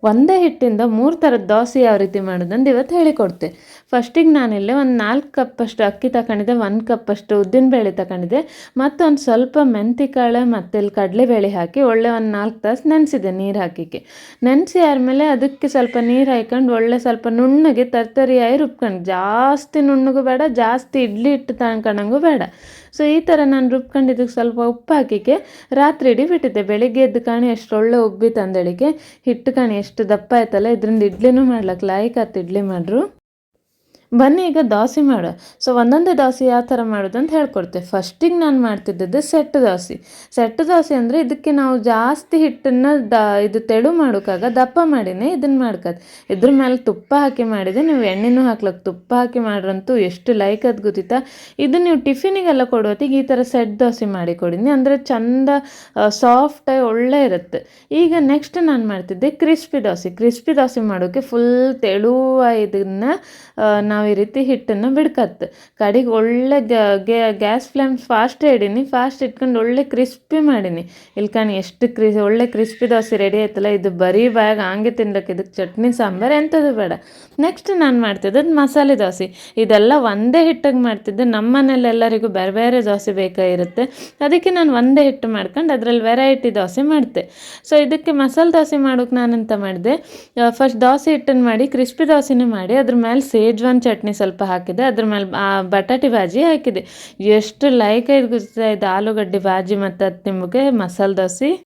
ಒಂದೇ ಹಿಟ್ಟಿಂದ 3 ಥರದ ದೋಸೆ ಯಾವ ರೀತಿ ಮಾಡೋದಂದು ಇವತ್ತು ಹೇಳಿಕೊಡ್ತೆ. ಫಸ್ಟಿಗೆ ನಾನಿಲ್ಲಿ ಒಂದು 4 ಕಪ್ಪಷ್ಟು ಅಕ್ಕಿ ತಗೊಂಡಿದ್ದೆ, 1 ಕಪ್ಪಷ್ಟು ಉದ್ದಿನಬೇಳೆ ತಗೊಂಡಿದ್ದೆ, ಮತ್ತು ಒಂದು ಸ್ವಲ್ಪ ಮೆಂತಿಕಾಳು ಮತ್ತು ಇಲ್ಲಿ ಕಡಲೆಬೇಳೆ ಹಾಕಿ ಒಳ್ಳೆ ಒಂದು 4 ತಾಸು ನೆನೆಸಿದೆ ನೀರು ಹಾಕಿಕ್ಕೆ. ನೆನೆಸಿ ಆದಮೇಲೆ ಅದಕ್ಕೆ ಸ್ವಲ್ಪ ನೀರು ಹಾಕ್ಕೊಂಡು ಒಳ್ಳೆ ಸ್ವಲ್ಪ ನುಣ್ಣಗೆ ತರ್ತರಿಯಾಗಿ ರುಬ್ಕೊಂಡು, ಜಾಸ್ತಿ ನುಣ್ಣಗೂ ಬೇಡ, ಜಾಸ್ತಿ ಇಡ್ಲಿ ಹಿಟ್ಟು ತಗೊಂಡಂಗೂ ಬೇಡ. ಸೊ ಈ ಥರ ನಾನು ರುಬ್ಕೊಂಡಿದ್ದಕ್ಕೆ ಸ್ವಲ್ಪ ಉಪ್ಪು ಹಾಕಿಕ್ಕೆ ರಾತ್ರಿ ಇಡೀ ಬಿಟ್ಟಿದ್ದೆ. ಬೆಳಿಗ್ಗೆ ಎದ್ದು ಕಾಣಿ ಎಷ್ಟು ಒಳ್ಳೆ ಉಬ್ಬಿ ತಂದಳಿಕೆ ಹಿಟ್ಟು ಕಾಣಿ ಎಷ್ಟು ದಪ್ಪ ಆಯ್ತಲ್ಲ, ಇದರಿಂದ ಇಡ್ಲಿನೂ ಮಾಡ್ಲಕ್ಕೆ ಲಾಯ್ಕ್ ಆತು ಇಡ್ಲಿ ಮಾಡ್ರು. ಬನ್ನಿ ಈಗ ದೋಸೆ ಮಾಡುವ. ಸೊ ಒಂದೊಂದೇ ದೋಸೆ ಯಾವ ಥರ ಮಾಡೋದು ಅಂತ ಹೇಳ್ಕೊಡ್ತೆ. ಫಸ್ಟಿಗೆ ನಾನು ಮಾಡ್ತಿದ್ದದ್ದು ಸೆಟ್ ದೋಸೆ. ಸೆಟ್ ದೋಸೆ ಅಂದರೆ ಇದಕ್ಕೆ ನಾವು ಜಾಸ್ತಿ ಹಿಟ್ಟನ್ನು ಇದು ತೆಳು ಮಾಡೋಕ್ಕಾಗ ದಪ್ಪ ಮಾಡಿನೇ ಇದನ್ನು ಮಾಡ್ಕೋದು. ಇದ್ರ ಮೇಲೆ ತುಪ್ಪ ಹಾಕಿ ಮಾಡಿದೆ, ನೀವು ಎಣ್ಣೆನೂ ಹಾಕ್ಲಕ್ಕೆ ತುಪ್ಪ ಹಾಕಿ ಮಾಡ್ರಂತೂ ಎಷ್ಟು ಲೈಕ್ ಅದು ಗೊತ್ತಿತ್ತಾ. ಇದು ನೀವು ಟಿಫಿನಿಗೆಲ್ಲ ಕೊಡೋತ್ತಿಗೆ ಈ ಥರ ಸೆಟ್ ದೋಸೆ ಮಾಡಿ ಕೊಡಿನಿ, ಅಂದರೆ ಚಂದ ಸಾಫ್ಟಾಗಿ ಒಳ್ಳೆ ಇರುತ್ತೆ. ಈಗ ನೆಕ್ಸ್ಟ್ ನಾನು ಮಾಡ್ತಿದ್ದೆ ಕ್ರಿಸ್ಪಿ ದೋಸೆ. ಕ್ರಿಸ್ಪಿ ದೋಸೆ ಮಾಡೋಕ್ಕೆ ಫುಲ್ ತೆಳುವ ಇದನ್ನು ನಾವು ಈ ರೀತಿ ಹಿಟ್ಟನ್ನು ಬಿಡ್ಕತ್ತೆ. ಕಡೆಗೆ ಒಳ್ಳೆ ಗ್ಯಾಸ್ ಫ್ಲೇಮ್ ಫಾಸ್ಟ್ ಇಡೀನಿ, ಫಾಸ್ಟ್ ಇಟ್ಕೊಂಡು ಒಳ್ಳೆ ಕ್ರಿಸ್ಪಿ ಮಾಡೀನಿ. ಇಲ್ಲಿ ಕಾಣಿ ಎಷ್ಟು ಒಳ್ಳೆ ಕ್ರಿಸ್ಪಿ ದೋಸೆ ರೆಡಿ ಆಯ್ತಲ್ಲ. ಇದು ಬರೀ ಬಾಯಾಗ ಹಂಗೆ ತಿನ್ಲಕ್ಕೆ, ಇದಕ್ಕೆ ಚಟ್ನಿ ಸಾಂಬಾರು ಎಂಥದ್ದು ಬೇಡ. ನೆಕ್ಸ್ಟ್ ನಾನು ಮಾಡ್ತಿದ್ದದ್ದು ಮಸಾಲೆ ದೋಸೆ. ಇದೆಲ್ಲ ಒಂದೇ ಹಿಟ್ಟಿಗೆ ಮಾಡ್ತಿದ್ದೆ. ನಮ್ಮ ಮನೇಲಿ ಎಲ್ಲರಿಗೂ ಬೇರೆ ಬೇರೆ ದೋಸೆ ಬೇಕಾಗಿರುತ್ತೆ, ಅದಕ್ಕೆ ನಾನು ಒಂದೇ ಹಿಟ್ಟು ಮಾಡ್ಕೊಂಡು ಅದರಲ್ಲಿ ವೆರೈಟಿ ದೋಸೆ ಮಾಡ್ತೆ. ಸೊ ಇದಕ್ಕೆ ಮಸಾಲೆ ದೋಸೆ ಮಾಡೋಕೆ ನಾನೆಂತ ಮಾಡಿದೆ, ಫಸ್ಟ್ ದೋಸೆ ಹಿಟ್ಟನ್ನು ಮಾಡಿ ಕ್ರಿಸ್ಪಿ ದೋಸೆನೇ ಮಾಡಿ ಅದ್ರ ಮೇಲೆ ಸೇಜ್ವಾನ್ ಚಟ್ನಿ ಸ್ವಲ್ಪ ಹಾಕಿದೆ, ಅದ್ರ ಮೇಲೆ ಬಟಾಟೆ ಭಾಜಿ ಹಾಕಿದೆ. ಎಷ್ಟು ಲೈಕ್ ಇದು ಆಲೂಗಡ್ಡೆ ಭಾಜಿ ಮತ್ತು ಅದು ನಿಮಗೆ ಮಸಾಲೆ ದೋಸೆ.